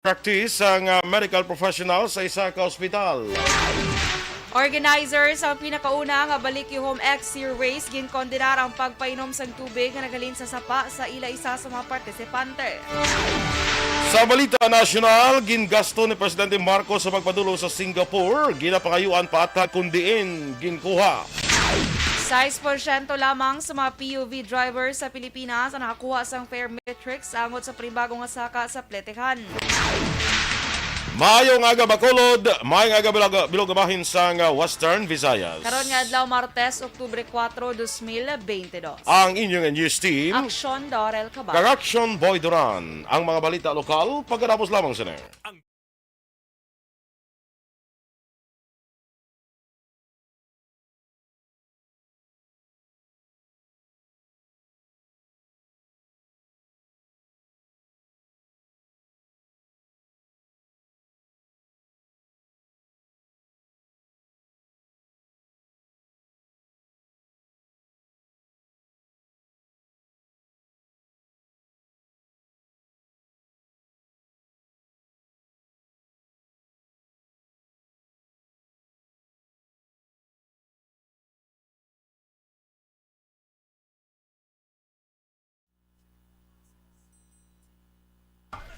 Practice ang medical professional sa isa ka ospital. Organizers ang pinakauna nga balik yung home exit race ginkondenar ang pagpainom sang tubig nga nagalin sa sapa sa ila isa sa mga partisipante. Sa balita nasyonal, gingasto ni Presidente Marcos sa pagpadulo sa Singapore, ginapangayuan pa at kundiin ginkuha. 6% lamang sa mga PUV drivers sa Pilipinas ang nakakuha sang fair metrics angot sa pribagong asaka sa Pletekan. Maayong aga Bacolod, maayong aga bilogamahin sa Western Visayas. Karon nga adlaw Martes, Oktubre 4, 2022. Ang inyong news team, Aksyon Dorel Cabal. Karaksyon Boy Duran. Ang mga balita lokal, pagkatapos lamang sa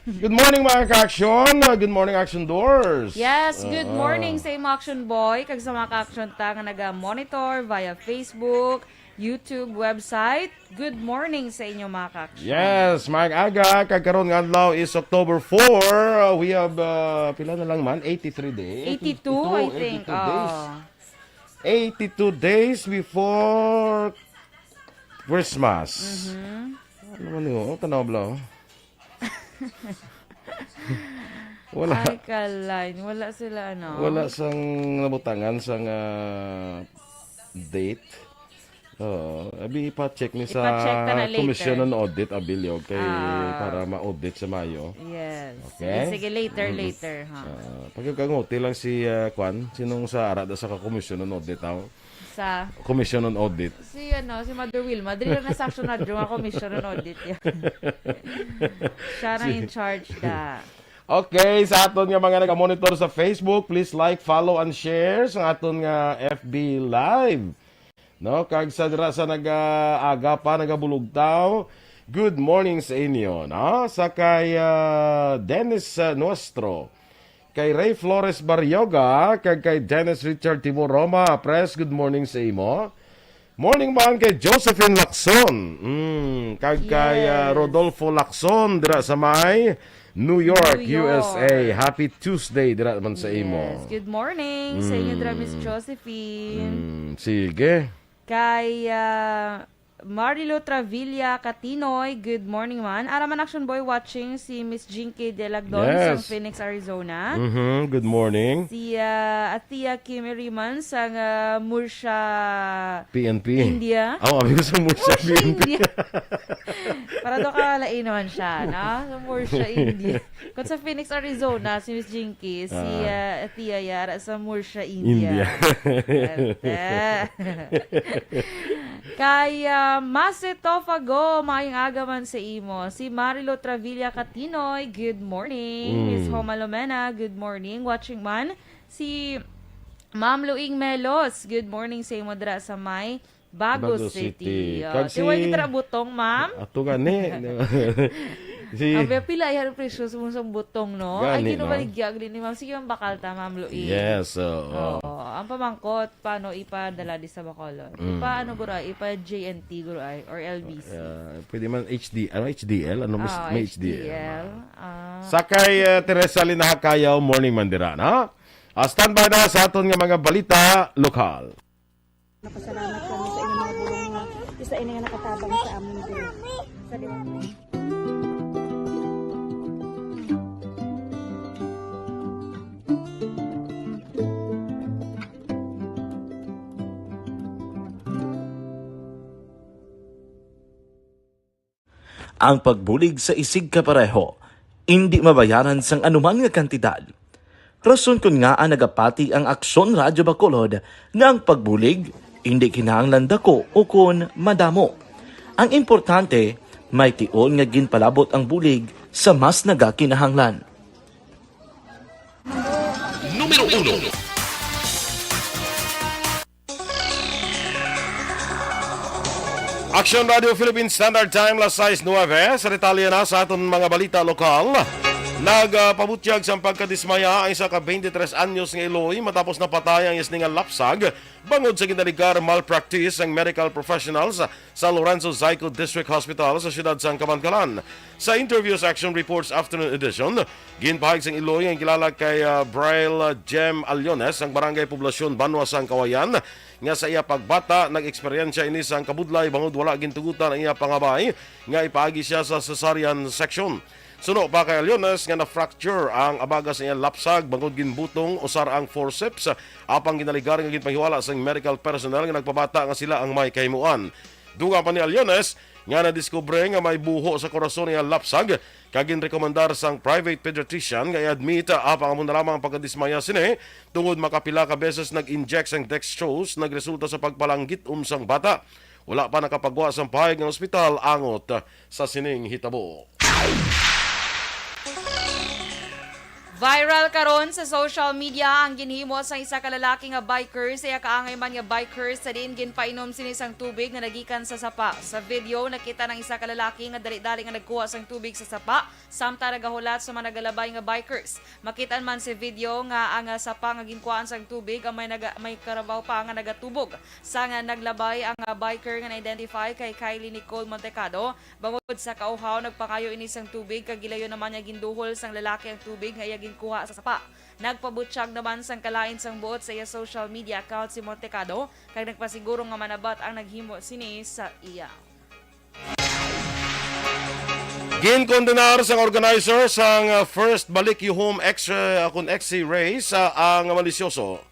Good morning mga ka-aksyon. Good morning Action Doors. Yes, good morning sa imo Action Boy. Kag sa mga ka-action ta nga naga-monitor via Facebook, YouTube, website. Good morning sa inyo mga ka-action. Yes, mga aga, kagkaroon nga adlaw is October 4. We have, pila na lang man, 83 days. 82, I think. 82 days before Christmas. Ano man yun? Tanaw bla. Wala. Ay, kalain. Wala sila, ano? Wala sang nabutangan sang date. Abi ipa-check ni sa Ipa-check ta na later. Commission on Audit Abilio kay para ma-audit sa Mayo. Yes. Okay. Sige, later, ha? Pagkakanguti lang si Kwan, sinong sa arada sa Commission on Audit tao? Sa Commission on Audit. si Mother Wilma, dili lang na sa na yung commission on audit yan. Siya na in charge da. Okay, sa aton nga mga nag-monitor sa Facebook, please like, follow, and share sa aton nga FB Live. No, kag sa dira sa nag-aga pa, nagabulugtaw, good morning sa inyo. No? Sa kay Dennis Nuestro, kay Ray Flores Barrioga, kag kay Dennis Richard Timor Roma, press, good morning sa imo. Morning man kay Josephine Lacson, kag kay Rodolfo Lacson, dira sa may New York, USA. Happy Tuesday, dira man sa imo. Yes, good morning sa inyo dira, Miss Josephine. Sige. Kay Marilo Travilla Catinoy, good morning man. Araman Action Boy watching si Miss Jinky De Lagdon sa Phoenix, Arizona. Good morning. Si Atia Kim Riman sa Mursha PNP. India. Abi ko sa Mursha PNP. India. Para doon kalain naman siya, no? Sa Mursha India. Kung sa Phoenix, Arizona, si Miss Jinky, si Atia Yara sa Mursha India. Kaya Mase Tofago, maayong aga man sa imo. Si Marilo Travilla Catinoy, good morning. Miss Homa Lomena, good morning. Watching man. Si Ma'am Luing Melos, good morning sa imo dira sa may Bago City. Tiwag kita butong, ma'am. Ato gani. Si Abi pila yan presyo sa mong butong, no? Ay Gani, kinubaligya ni ma'am. Sige, ma'am bakal ta, Ma'am Luing. Yes, Ang pamangkot, paano ipadala di sa Bacolod? Ipa JNT guray or LBC? pwede man HDL? Ano may HDL? Sakay Teresa Linahakayaw, morning mandira, na? Standby na sa aton nga mga balita lokal. Napasalamat kami sa inyong mga bulong nga isa ini nga nakatabang sa amin din. Sa Ang pagbulig sa isig kapareho, hindi mabayaran sang anuman nga kantidad. Rason kun nga ang nagapati ang Aksyon Radyo Bacolod nga ang pagbulig hindi kinahanglan dako o kun madamo. Ang importante, may tion nga ginpalabot ang bulig sa mas nagakinahanglan. numero 1. Action Radio Philippines Standard Time, las 6:09. Sa detalye na sa aton mga balita lokal. Nagpabutyag sa pagkadismaya ang isa ka 23 anyos nga Iloy matapos napatay ang isning lapsag bangod sa ginaligar malpractice ang medical professionals sa Lorenzo Zayco District Hospital sa siyudad sa Kabankalan. Sa interview sa Action Reports Afternoon Edition, ginpahayag sang Iloy ang kilala kay Braille Jem Aliones ang barangay poblasyon Banwa sang Kawayan nga sa iya pagbata nag-eksperyensya ini sang kabudlay bangod wala gintugutan ang iya pangabay nga ipaagi siya sa cesarean section. Suno pa kay Aliones nga na-fracture ang abaga sa iyang lapsag bangod ginbutong usar ang forceps apang ginaligar nga ginpahiwala sa medical personnel nga nagpabata nga sila ang may kahimuan. Duga pa ni Aliones nga nadiskubre nga may buho sa korason niya lapsag kagin rekomendar sang private pediatrician nga i-admit apang amon na lamang ang pagkadismaya sini tungod makapila ka beses nag-inject sang dextrose nagresulta sa pagpalanggit sang bata. Wala pa nakapagawa sang pahayag ng ospital angot sa sining hitabo. Viral karon sa social media ang ginhimo sa isa ka lalaki nga biker sa kaangay man nga biker sa din ginpainom sinisang tubig nga nagikan sa sapa. Sa video nakita ng isa ka lalaki nga dali-dali nga nagkuha sang tubig sa sapa samtang nagahulat sa mga nagalabay nga bikers. Makitaan man sa video nga ang sapa nga ginkuhaan sang tubig ang may karabaw pa nga nagatubog. Sa nga naglabay ang biker nga na-identify kay Kylie Nicole Montecado bangod sa kauhaw nagpangayo ini sang tubig kag gilayon naman niya ginduhol sang lalaki ang tubig nga iya kuha sa sapa. Nagpabutsyag naman sang kalain sang buot sa iya social media account si Montecado kag nagpasiguro nga manabat ang naghimo sini sa iya. Ginkondenar sang organizer sang first Balik You Home Exi race ang malisyoso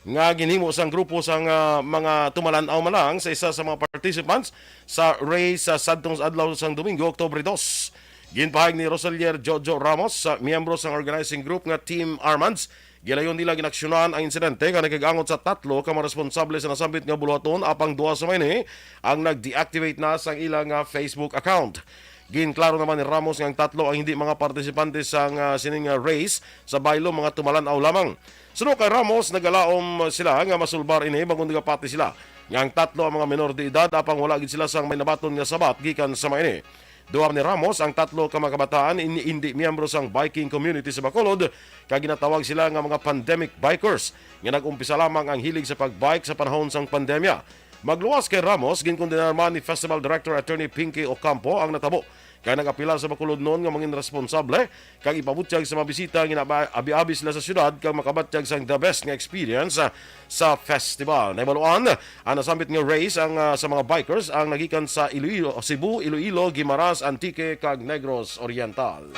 nga ginhimo sang grupo sang mga tumalanaw malang sa isa sa mga participants sa race sa sadtong adlaw sang Domingo, Oktubre 2. Ginpahayag ni Rosalier Jojo Ramos sa miyembro sa organizing group nga Team Armands, gilayon nila ginaksyonan ang insidente nga nagagangot sa tatlo ka mga responsable sa nasambit nga buluhaton apang duha sa mayni ang nag-deactivate na sang ilang Facebook account. Ginklaro naman ni Ramos nga ang tatlo ang hindi mga partisipante sang sining race sa baylo mga tumalanaw lamang. Suno kay Ramos nagalaom sila nga masulbar ini bagon nagapati sila. Nga ang tatlo ang mga menor de edad apang wala gid sila sang may nabaton nga sabat gikan sa mayni. Duha ni Ramos ang tatlo ka mga kabataan hindi miyembro sang biking community sa Bacolod kag ginatawag sila nga mga pandemic bikers nga nag-umpisa lamang ang hilig sa pagbike sa panahon sang pandemya. Magluwas kay Ramos ginkondenar man ni Festival Director Attorney Pinky Ocampo ang natabo kay nag-apila sa Bacolod noon nga mga responsable kag ipabutyag sa mga bisita nga abi-abi sila sa syudad kag makabatyag sang the best nga experience sa festival. Naibaluan ang nasambit nga race ang sa mga bikers ang nagikan sa Iloilo, Cebu, Iloilo, Guimaras, Antique kag Negros Oriental.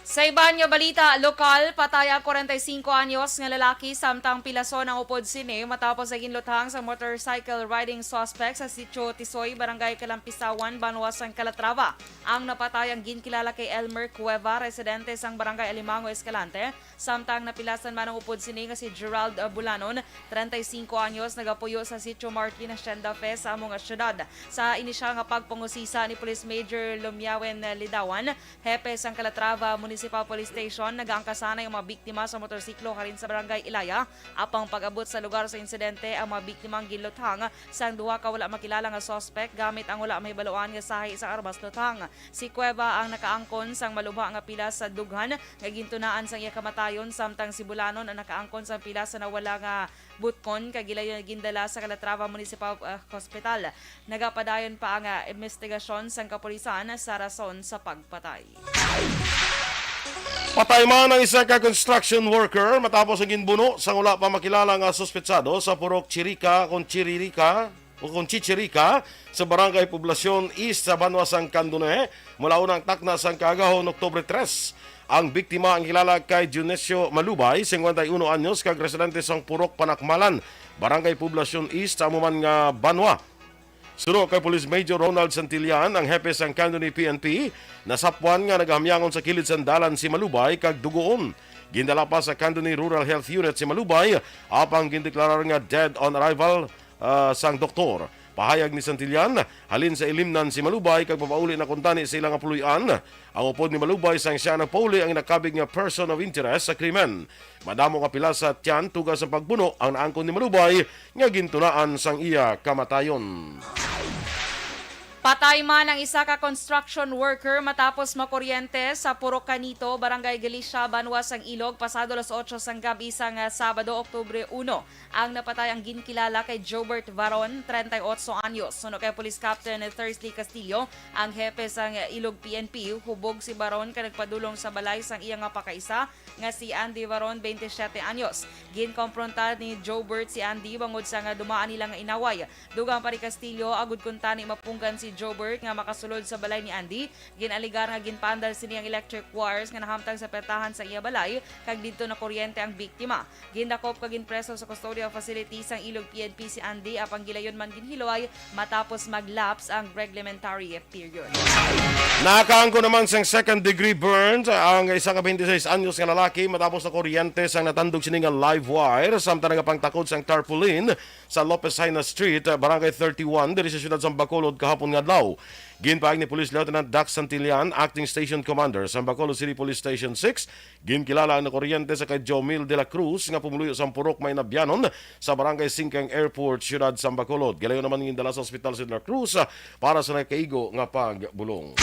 Sa iban nga balita, lokal, pataya 45 anyos nga lalaki samtang pilason ang upod sini matapos sa ginluthang sa motorcycle riding suspect sa Sitio Tisoy, Barangay Kalampisawan, Banwasang Calatrava. Ang napatayang ginkilala kay Elmer Cueva, residente sang Barangay Alimango, Escalante, samtang napilasan man ang upod sini nga si Gerald Bulanon, 35 anyos, nagapuyo sa Sitio Martin Hacienda Fe sa among syudad. Sa inisyal nga pagpangusisa ni Police Major Lumiawen Lidawan, hepe sang Calatrava Municipal Police Station, nagaangkasanay ang mga biktima sa motorsiklo karin sa Barangay Ilaya. Apang pag-abot sa lugar sa insidente, ang mga biktimang giluthang sang duha ka wala makilala nga suspect gamit ang wala mahibaluan nga sahi sa armas luthang. Si Cueva ang nakaangkon sang malubha nga pila sa dughan nga gintunaan sang iya kamatayon samtang si Bulanon ang nakaangkon sang pila sa nawala nga butkon kag gilayon gindala sa Calatrava Municipal Hospital. Nagapadayon pa ang investigasyon sang kapulisan sa rason sa pagpatay. Patay man ang isa ka construction worker matapos ang ginbuno sa wala pa makilala nga suspetsado sa Purok Chirica sa Barangay Poblasyon East sa Banwasang Candone mula unang takna sang kaagahon Oktubre 3. Ang biktima ang kilala kay Dionisio Malubay, 51 anyos, kag residente sang Purok Panakmalan, Barangay Poblasyon East sa amuman nga Banwa. Suno kay Police Major Ronald Santillan, ang hepe sang Candone PNP, nasapwan nga nagahamyangon sa kilid sandalan si Malubay kag dugoon. Gindala pa sa Candone Rural Health Unit si Malubay apang gindeklarar nga dead on arrival sang doktor. Pahayag ni Santillan, halin sa ilimnan si Malubay kag papauli na kuntani sa ilang puluyan. Ang upod ni Malubay sang siya nagpauli ang nakabig nga person of interest sa krimen. Madamo nga pila sa tiyan tugas sa pagbuno ang naangkon ni Malubay nga gintunaan sang iya kamatayon. Patay man ang isa ka construction worker matapos makuryente sa Purok Canito, Barangay Galicia, Banwas ang Ilog, pasado las 8 sang gabi sang Sabado, Oktubre 1. Ang napatay ang ginkilala kay Jobert Varon, 38 anyos. Suno kay Police Captain Thursday Castillo, ang hepe sang Ilog PNP, hubog si Varon ka nagpadulong sa balay sang iya nga pakaisa nga si Andy Varon, 27 anyos. Ginkompronta ni Jobert si Andy bangod sa nga dumaan nila nga inaway. Dugang pa ri Castillo, agud kuntani mapunggan si Jobert nga makasulod sa balay ni Andy. Ginaligar nga ginpandal siniyang electric wires nga nahamtang sa petahan sa iya balay kag didto na kuryente ang biktima. Gindakop kag ginpreso sa custodial facility sang Ilog PNP si Andy apang gilayon man ginhiloy matapos maglapse ang reglementary period. Nakaangko naman sang second degree burns ang isa ka 26 anyos nga lalaki matapos na kuryente sang natandog sini nga live wire samtang nga pangtakod sang tarpaulin sa Lopez Haina Street, Barangay 31 diri sa siyudad sa Bacolod kahapon nga adlaw. Ginpaag ni Police Lieutenant Dax Santillan, Acting Station Commander sa Bacolod City Police Station 6, ginkilala ang nakuryente sa kay Jomil de la Cruz nga pumuluyo sa Purok Maynabyanon sa Barangay Singkang Airport, Siyudad sa Bacolod. Gilayo naman gindala sa ospital si de la Cruz para sa nakaigo nga pagbulong.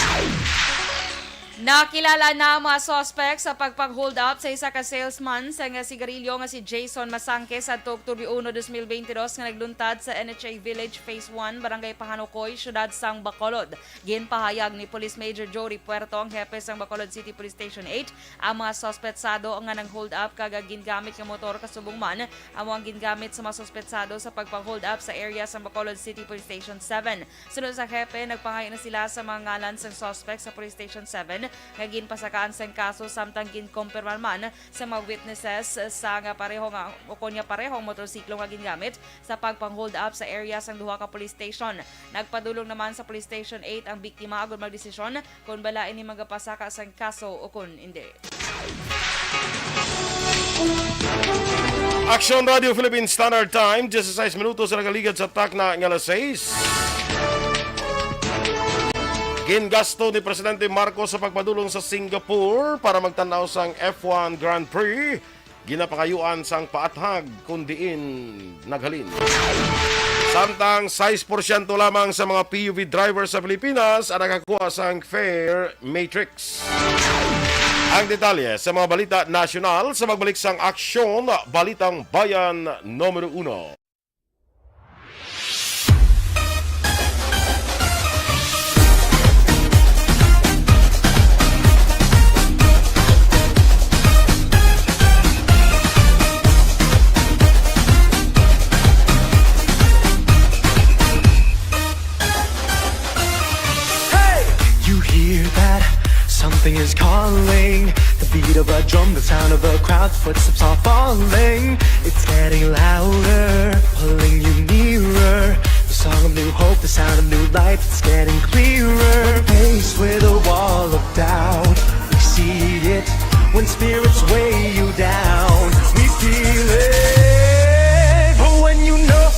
Nakilala na ang mga suspect sa pagpag-hold up sa isa ka salesman sa nga sigarilyo nga si Jason Masangke sa Oktubre 1, 2022 nga nagluntad sa NHA Village Phase 1, Barangay Pahanukoy, Siyudad sang Bacolod. Ginpahayag ni Police Major Jory Puerto, ang hepe sang Bacolod City Police Station 8, ang mga suspetsado nga nang-hold up kag gingamit nga motor kasubong man ang mga gingamit sa mga suspetsado sa pagpag-hold up sa area sang Bacolod City Police Station 7. Sunod sa hepe, nagpangayo na sila sa mga ngalan sang suspect sa Police Station 7 nga ginpasakaan sa kaso samtang ginkumpirman man sa mga witnesses sa nga parehong motorsiklo nga gingamit sa pagpang-hold up sa area sang duha ka police station. Nagpadulong naman sa Police Station 8 ang biktima agud magdesisyon kung balain ni magapasaka sa kaso o kung hindi. Action Radio Philippines Standard Time, 16 minutos na nagaligad sa tak na ng alas 6. Gingasto ni Presidente Marcos sa pagpadulong sa Singapore para magtanaw sang F1 Grand Prix. Ginapakayuan sang paathag kundiin naghalin. Samtang 6% lamang sa mga PUV drivers sa Pilipinas ang nakakuha sang Fare Matrix. Ang detalye sa mga balita nasyonal sa magbalik sang aksyon, Balitang Bayan numero 1. Something is calling, the beat of a drum, the sound of a crowd, footsteps are falling. It's getting louder, pulling you nearer. The song of new hope, the sound of new life, it's getting clearer. Faced with a wall of doubt, we see it. When spirits weigh you down, we feel it. But when you know,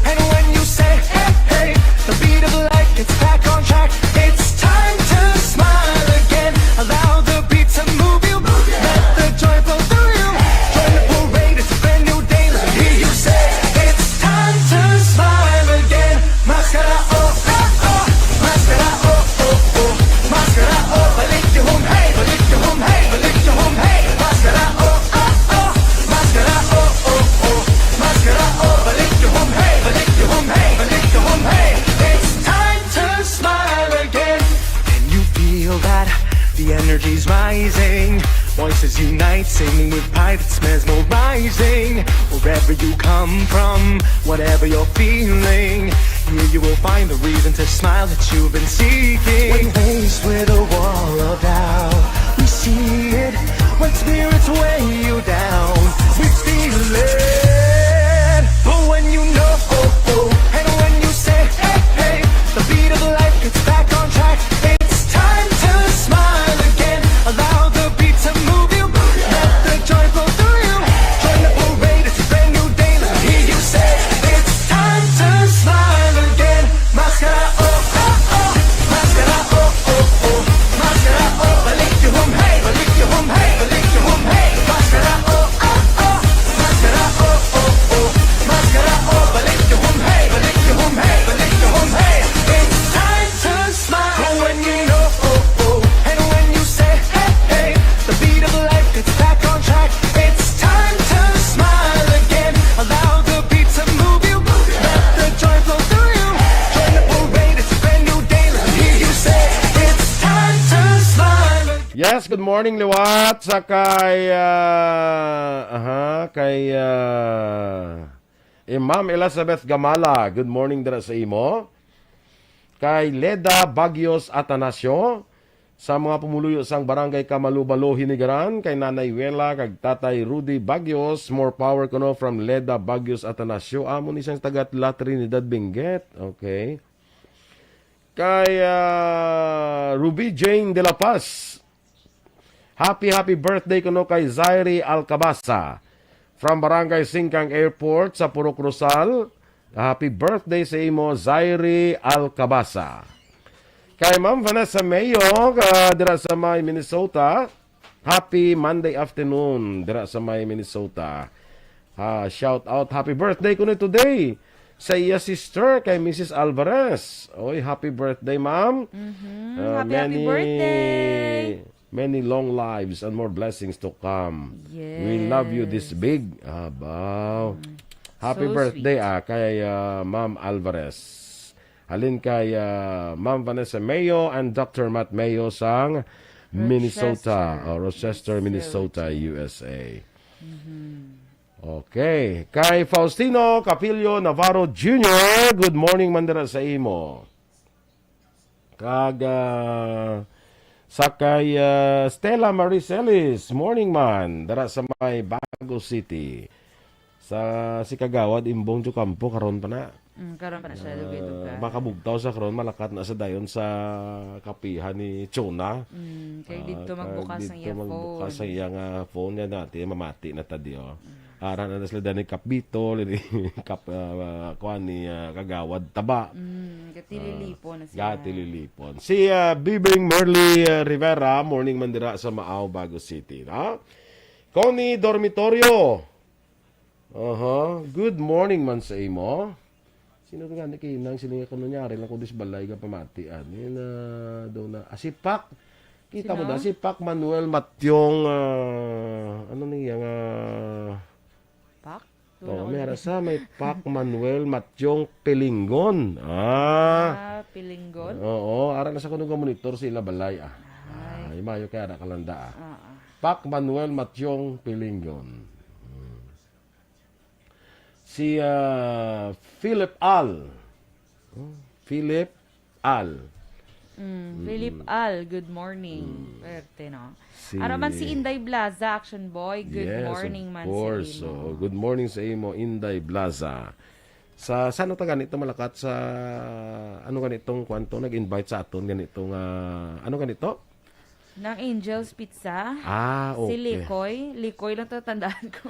and when you say, hey, hey, the beat of life gets back on track. It's time to smile again. Allow the beat to move you. Let the joy flow through you. Join the parade, it's a brand new day. Let me hear you say, it's time to smile again. Mascara, oh, oh, oh. Mascara, oh, oh, oh. Mascara, oh, balik your home, hey, balik your home, hey, balik your home, hey. Mascara, oh, oh, oh. Mascara, oh, oh, oh. Mascara, oh, balik your home, hey, balik your home, hey, balik your home, hey. It's time to smile again. And you feel that the energy's rising. Voices unite, singing with pride, it's mesmerizing. Wherever you come from, whatever you're feeling, here you will find the reason to smile that you've been seeking. When faced with a wall of doubt, we see it. When spirits weigh you down, we feel it. But when you know, and when you say, hey, hey, the beat of life gets back on track. It's time to smile again. Allow the beat to move you. Let the joy flow through you. Join the parade, it's a brand new day. Let me hear you say, it's time to smile again. morning liwat sa kay Ma'am Elizabeth Gamala. Good morning dira sa imo. Kay Leda Bagios Atanasio sa mga pumuluyo sang barangay Kamalubalo Hinigaran, kay Nanay Wela kag Tatay Rudy Bagios, more power kuno from Leda Bagios Atanasio. Amo ni sang taga Trinidad Benguet. Okay. Kay Ruby Jane de la Paz. Happy birthday kuno kay Zairi Alcabasa from Barangay Singkang Airport sa Purok Rosal. Happy birthday sa imo, Zairi Alcabasa. Kay Ma'am Vanessa Mayo, dira sa may Minnesota. Happy Monday afternoon dira sa may Minnesota. Shout out, happy birthday kuno today sa iya sister kay Mrs. Alvarez. Oy, happy birthday, ma'am. Happy birthday. Many long lives and more blessings to come. Yes. We love you this big. Abaw. Happy So birthday kay Ma'am Alvarez. Halin kay Ma'am Vanessa Mayo and Dr. Matt Mayo sang Minnesota, Rochester, Minnesota, USA. Okay. Kay Faustino Capillo Navarro Jr., good morning mandira sa imo. Kag sa kay Stella Maricelis, morning man, dara sa may Bago City. Sa si Kagawad Imbong Campo karon pa na. Karon pa na siya dugay-dugay. Makabugtaw sa karon, malakat na sa dayon sa kapihan ni Chona. Kay dito magbukas ang iya magbukas phone. ang iyang phone niya natin, mamati na tadi Aran na sila ni Kapito, ni kuan ni Kagawad Taba. Katililipon na siya. Gatililipon. Si Bibing Merly Rivera, morning mandira sa Maaw, Bago City. Connie Dormitorio. Good morning man sa imo. Sino ka ni kinang sino ka nunyari lang kung disbalay ka pamatian. Yun daw na. Si Pac. Kita mo na si Pac Manuel Matyong ano niyang Pak? meron sa may Pac Manuel Matyong Pelinggon. Pilinggon? Oo, ara na sa kunong monitor sila balay Ay, mayo kaya na kalanda Pac Manuel Matyong Pelinggon. Si Philip Al. Philip Al. Philip Al, good morning. Pwerte, no? Araman si Inday Blaza, Action Boy. Good morning man of course. sa imo. Good morning sa imo, Inday Blaza. Sa saan ta ganito malakat sa ano ganitong kwanto nag-invite sa aton ganitong ano ganito? Ng Angel's Pizza. Okay. Si Likoy lang tatandaan ko.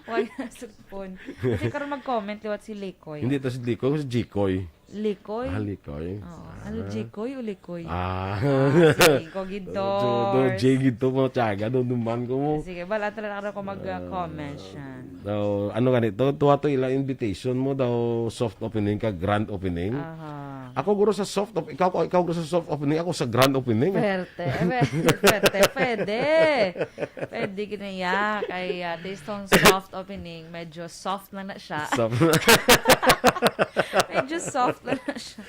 Why na supon. Kasi karon mag-comment liwat si Likoy. Hindi to si Likoy, si Jikoy. Likoy? Likoy. Oo. Ano, Jikoy o Likoy? Sige, Sige, Kogidor. Jigito mo, tiyaga, doon duman ko mo. Sige, bala talaga ako mag-comment siya. Daw, ano ganito, tuwa to ilang invitation mo daw, soft opening ka, grand opening. Ako guro sa soft opening, ikaw guro sa soft opening, ako sa grand opening. Pwede. Pwede kinaya. Kay taste tong soft opening, medyo soft na siya. Medyo soft lang na siya.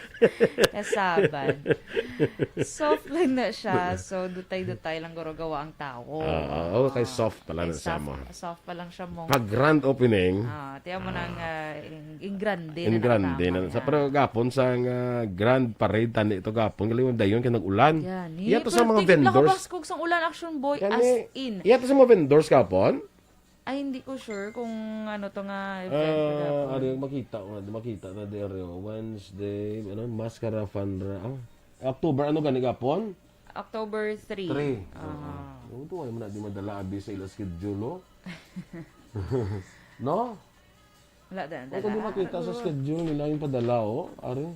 Kasabad. Soft lang na siya. So, dutay-dutay lang guro gawa ang tao. Okay, soft pala na sa mo. Soft pa lang siya mong... Pag grand opening, tiyan mo ng ingrande in grande na. Sa pero gapon sa grand parade tani ito gapon kaliwan dayon kay nag-ulan. Iyato sa mga vendors. Nakabaskog sang ulan, Action Boy, as in. Iyato sa mga vendors gapon. Ay, hindi ko sure kung ano to nga event na gapon. Ano yung makita na deryo Wednesday, Mascara Fundra. October ano gani gapon? October 3. 3. Ito ay mo na di madala abi sa ila schedule. No? Wala na. Ako di makita sa schedule nila yung padala Ari.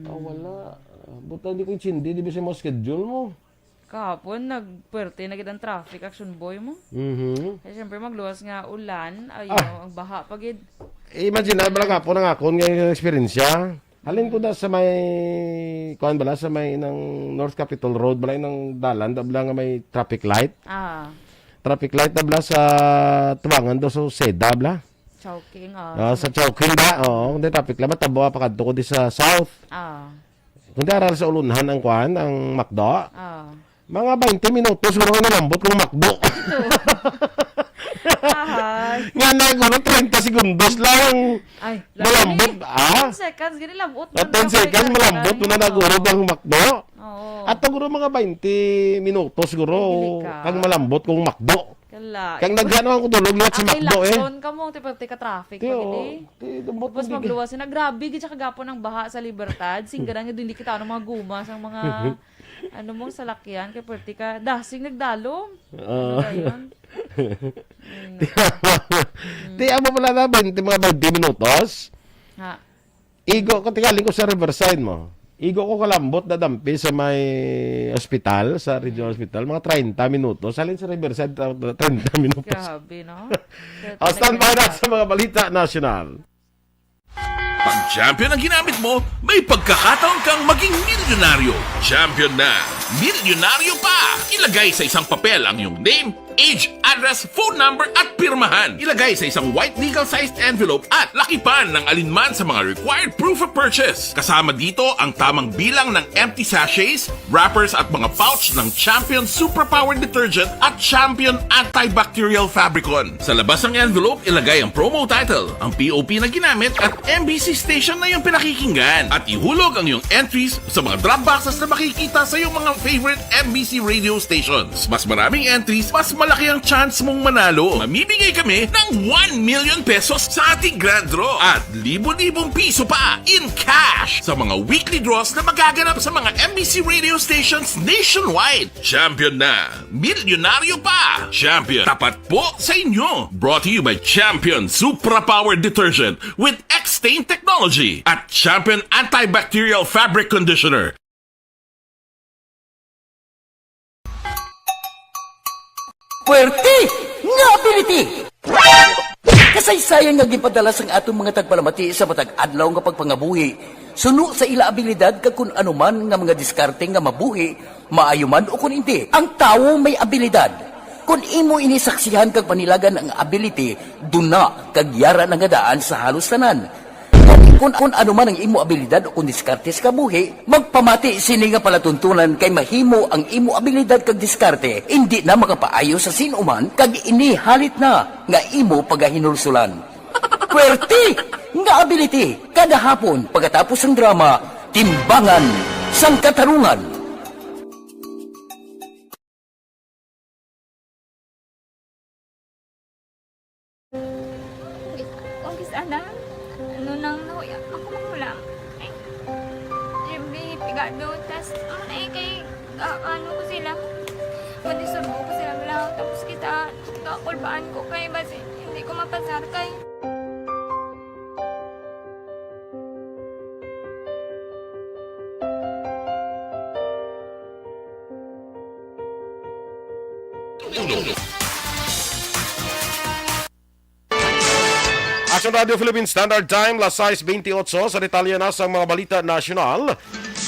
Wala. Buta di ko chindi di ba siya mo schedule mo? Kahapon, nagperte na kitang traffic, Action Boy mo. Kasi syempre magluwas nga ulan, ang baha pagid. Imagine na bala gapon ang akon nga experience. Halin ko da sa may kuan bala sa may ng North Capitol Road bala ng dalan bala nga may traffic light. Traffic light na bala sa tubangan do sa Seda bala. Chowking, sa Chowking ba? Kundi traffic light matabo pa kadto ko di sa south. Kundi aral sa ulunhan ang kuan ang McDo. Mga 20 minutos, siguro nga nalambot kung makdo. Ahay. Nga na, siguro 30 segundos lang. Ay, Malambot, 10 seconds, gini lambot. At 10 seconds, malambot mo na nagurod ang makdo. Oo. At siguro mga 20 minutos, siguro, Bibili ka. kang malambot kung makdo. Kala. Kang nagano ang tulog lahat sa Ang makdo eh. lakson ka mo, tipo traffic Tiyo, pag hindi. dumot Tapos mo di- magluwas na grabe gid siya kagapon ng baha sa Libertad. Singgaran nga hindi kita ano mga gumas ang mga ano mong salakyan kay perti ka dasing nagdalom. Ano ba yun? Di amo pala na 20 minutos. Ha. Igo ko tingali ko sa Riverside mo. Igo ko kalambot na dampi sa may ospital, sa regional hospital, mga 30 minutos. Salin sa Riverside 30 minutos. Grabe, no? Stand by na sa mga balita national. Pag champion ang ginamit mo, may pagkakataon kang maging milyonaryo. Champion na! Milyonaryo pa! Ilagay sa isang papel ang iyong name, age, address, phone number at pirmahan. Ilagay sa isang white legal-sized envelope at lakipan ng alinman sa mga required proof of purchase. Kasama dito ang tamang bilang ng empty sachets, wrappers at mga pouch ng Champion Superpower Detergent at Champion Antibacterial Fabricon. Sa labas ng envelope, ilagay ang promo title, ang POP na ginamit at MBC station na yung pinakikinggan. At ihulog ang iyong entries sa mga drop boxes na makikita sa iyong mga favorite MBC radio stations. Mas maraming entries, mas malaki ang chance mong manalo. Mamimigay kami ng 1 million pesos sa ating grand draw at libo-libong piso pa in cash sa mga weekly draws na magaganap sa mga MBC radio stations nationwide. Champion na! Milyonaryo pa! Champion, tapat po sa inyo! Brought to you by Champion Supra Power Detergent with X-Stain Technology at Champion Antibacterial Fabric Conditioner. Puwerte nga ability! Kasaysayan nga gipadala sang atong mga tagpalamati sa matag adlaw nga pagpangabuhi. Suno sa ila abilidad kag kun anuman nga mga diskarte nga mabuhi, maayo man o kun hindi. Ang tawo may abilidad. Kung imo inisaksihan kag panilagan ang ability, duna kag yara na nga daan sa halos tanan. Kung ano man ang imo abilidad o kung diskarte sa kabuhi, magpamati sini nga palatuntunan kay mahimo ang imo abilidad kag diskarte, hindi na makapaayo sa sinuman kag inihalit na nga imo pagahinulsulan. Puwerte nga ability, kada hapon pagkatapos ng drama, Timbangan sang Katarungan. August ana, ano nang nauya ako magulang. Ay, siyempre, pigado, tas ay kay, ano ko sila, manisurbo ko sila lang, tapos kita, kakulbaan ko kay, basi, hindi ko mapasar kay. Action Radio Philippines Standard Time, las 6:28 sa detalye na sa mga balita nasyonal.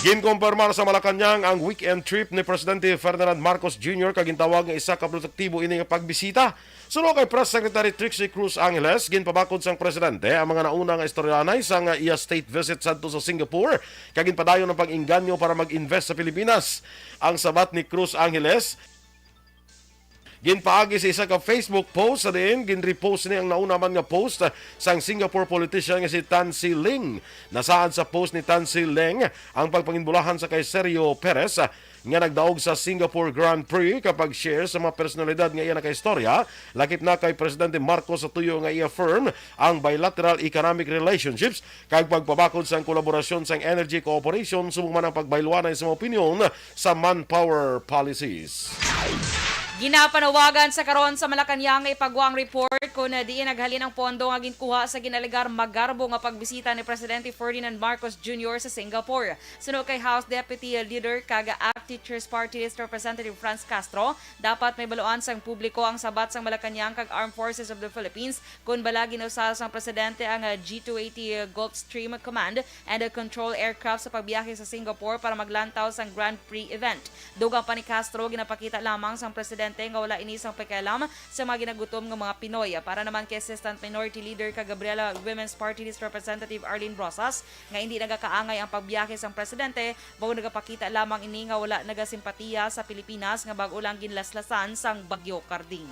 Ginkumpirmar sa Malacanang ang weekend trip ni Presidente Ferdinand Marcos Jr. kagintawag nga isa ka produktibo ini nga pagbisita. Suno kay Press Secretary Trixie Cruz Angeles, ginpabakod sang presidente ang mga nauna nga istoryanay sa nga iya state visit sadto sa Singapore kaginpadayon ng pag-inganyo para mag-invest sa Pilipinas. Ang sabat ni Cruz Angeles, ginpaagi sa isa ka Facebook post sa din, ginrepost niya ang nauna man nga post sang Singapore politician nga si Tan Si Ling. Nasaan sa post ni Tan Si Ling ang pagpanginbulahan sa kay Sergio Perez nga nagdaog sa Singapore Grand Prix kapag share sa mga personalidad nga iya nakaistorya. Lakip na kay Presidente Marcos sa tuyo nga i-affirm ang bilateral economic relationships kag pagpabakod sa kolaborasyon sa energy cooperation sumugman ang pagbayluanay sa mga opinyon sa manpower policies. Ginapanawagan sa karon sa Malacanang nga ipagwang report kung diin naghalin ang pondo nga ginkuha sa ginaligar magarbo nga pagbisita ni Presidente Ferdinand Marcos Jr. sa Singapore. Suno kay House Deputy Leader kaga ACT Teachers Party List Representative Franz Castro, dapat may baluan sang publiko ang sabat sang Malacanang kag Armed Forces of the Philippines kung bala ginusal sang presidente ang G280 Gulfstream Command and Control aircraft sa pagbiyahe sa Singapore para maglantaw sang Grand Prix event. Dugang pa ni Castro, ginapakita lamang sang presidente presidente nga wala inisang pakialam sa mga ginagutom nga mga Pinoy. Para naman kay Assistant Minority Leader kag Gabriela Women's Party List Representative Arlene Rosas nga hindi nagakaangay ang pagbiyahe sang presidente, bago nagapakita lamang ini nga wala nagasimpatiya sa Pilipinas nga bag-o lang ginlaslasan sang Bagyo Carding.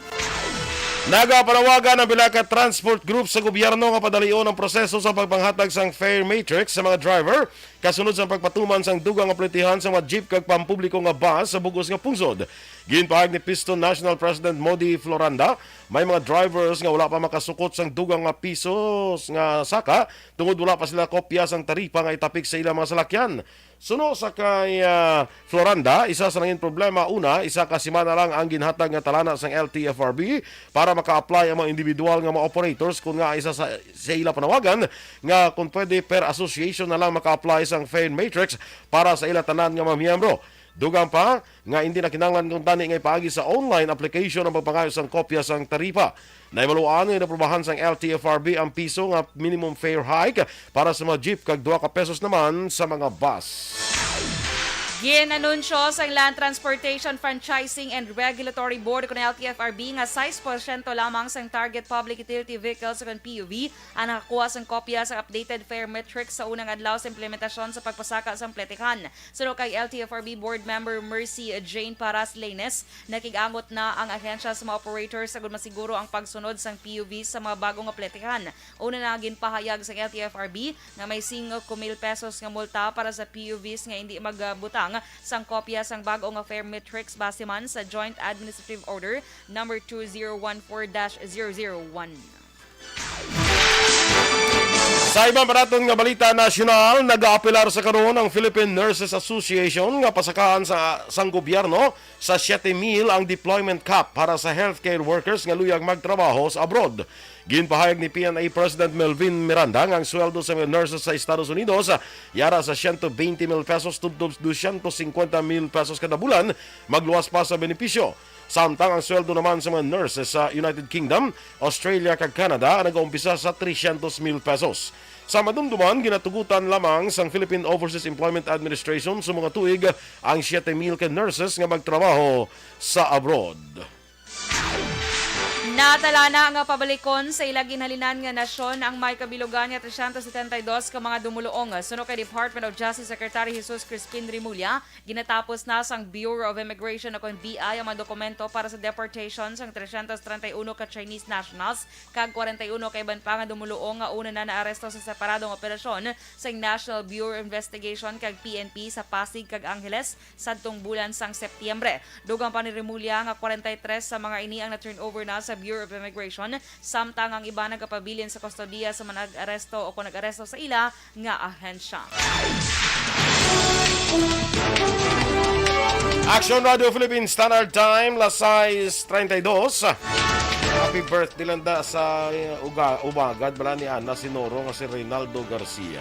Nagapanawagan ang Bilaka Transport Group sa gobyerno nga padalion ang proseso sa pagpanghatag sang fare matrix sa mga driver kasunod sa pagpatuman sang dugang nga plitihan sa mga jeep kag pampubliko nga bus sa bugos nga pungsod. Ginpahag ni Piston National President Modi Floranda, may mga drivers nga wala pa makasukot sang dugang nga pisos nga saka tungod wala pa sila kopya sang taripa nga itapik sa ilang mga salakyan. Suno sa kay Floranda, isa sa nangin problema, una, isa ka semana lang ang ginhatag nga talana sang LTFRB para maka-apply ang mga individual nga mga operators kung nga isa sa ila panawagan nga kung pwede per association na lang maka-apply sang fare matrix para sa ila tanan nga mga miyembro. Dugang pa nga hindi na kinahanglan kung tani nga ipaagi sa online application ang pagpangayo sang kopya sang taripa. Naimaluan nga inaprobahan sang LTFRB ang piso nga minimum fare hike para sa mga jeep kag 2 ka pesos naman sa mga bus. Ginanunsyo sa Land Transportation Franchising and Regulatory Board kung LTFRB nga 6% lamang sa target public utility vehicles kung PUV ang nakakuha sang kopya sa updated fare metrics sa unang adlaw sa implementasyon sa pagpasaka sang pletikan. Suno kay LTFRB Board Member Mercy Jane Paras Laines, nakigangot na ang ahensya sa mga operators sa masiguro ang pagsunod sang PUV sa mga bagong pletikan. Una na ginpahayag sa LTFRB nga may 5,000 pesos nga multa para sa PUVs nga hindi magbutang sang kopya sang bago nga fare metrics base man sa Joint Administrative Order number 2014-001. Sa ibang paraton nga balita nasyonal, nag-aapilar sa karon ang Philippine Nurses Association nga pasakaan sa sang gobyerno sa 7,000 ang deployment cap para sa healthcare workers nga luyag magtrabaho sa abroad. Ginpahayag ni PNA President Melvin Miranda nga ang sweldo sa mga nurses sa Estados Unidos yara sa 120,000 pesos tubtob 250,000 pesos kada bulan, magluwas pa sa benepisyo. Samtang ang sweldo naman sa mga nurses sa United Kingdom, Australia kag Canada nag-uumpisa sa 300,000 pesos. Sa madumduman, ginatugutan lamang sang Philippine Overseas Employment Administration sa mga tuig ang 7,000 ka nurses nga magtrabaho sa abroad. Natala na nga pabalikon sa ilagin halinan nga nasyon ang may kabilugan nga 372 ka mga dumuluong. Suno kay Department of Justice Secretary Jesus Crispin Rimulya, ginatapos na sang Bureau of Immigration o BI ang mga dokumento para sa deportation sang 331 ka Chinese nationals kag 41 ka iban pa nga dumuluong nga una na naaresto sa separadong operasyon sa National Bureau of Investigation kag PNP sa Pasig kag Angeles sadtong bulan sang Setyembre. Dugang pa ni Rimulya nga 43 sa mga ini ang na-turnover na sa Bureau of Immigration, samtang ang iba nagapabilin sa kustodiya sa mga nag-aresto o kung nag-aresto sa ila nga ahensya. Action Radio Philippines Standard Time, las 6:32. Happy birthday lang da sa umagad bala ni Ana Sinoro nga si Reynaldo Garcia.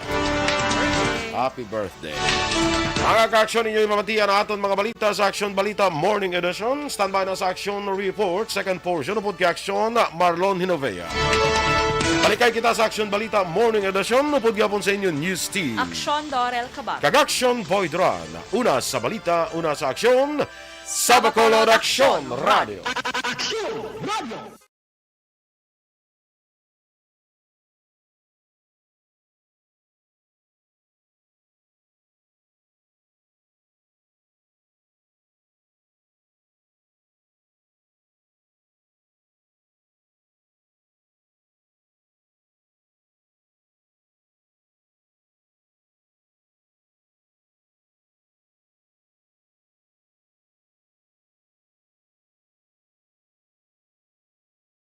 Happy birthday. Mga ka-action ninyo mamatiyan na aton mga balita sa Action Balita Morning Edition. Standby na sa Action Report, second portion upod ka-action Marlon Hinovea. Balikay kita sa Action Balita Morning Edition upod gapon sa inyo News Team. Aksyon Dorel Cabag. Kag-action Boy Duran. Una sa balita, una sa aksyon. Sa Bacolod Action Radio. Action Radio.